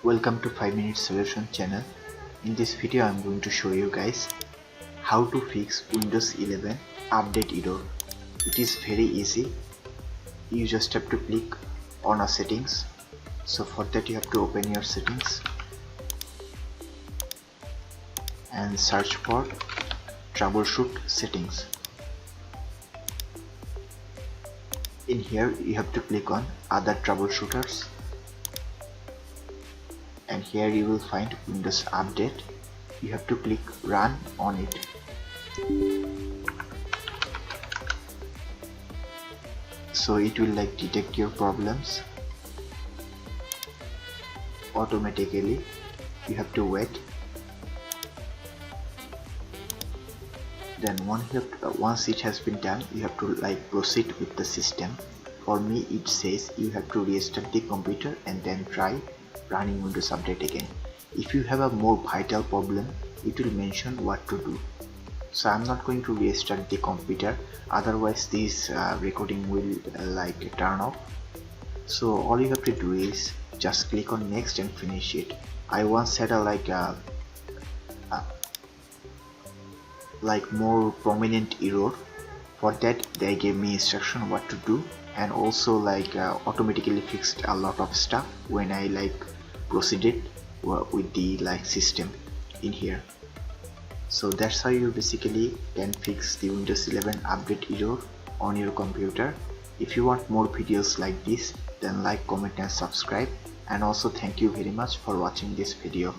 Welcome to 5 Minute Solution channel. In this video I am going to show you guys how to fix Windows 11 update error. It is very easy. You just have to click on a settings. So for that you have to open your settings and search for Troubleshoot settings. In here you have to click on other troubleshooters, and here you will find Windows Update. You have to click run on it. So it will detect your problems automatically. You have to wait. Then once it has been done, you have to proceed with the system. For me it says you have to restart the computer and then try running Windows Update again. If you have a more vital problem, it will mention what to do. So I'm not going to restart the computer, otherwise this recording will turn off. So all you have to do is just click on next and finish it. I once had a more prominent error. For that they gave me instruction what to do, and also automatically fixed a lot of stuff when I proceeded with the system in here. So that's how you basically can fix the Windows 11 update error on your computer. If you want more videos like this, then like, comment and subscribe, and also thank you very much for watching this video.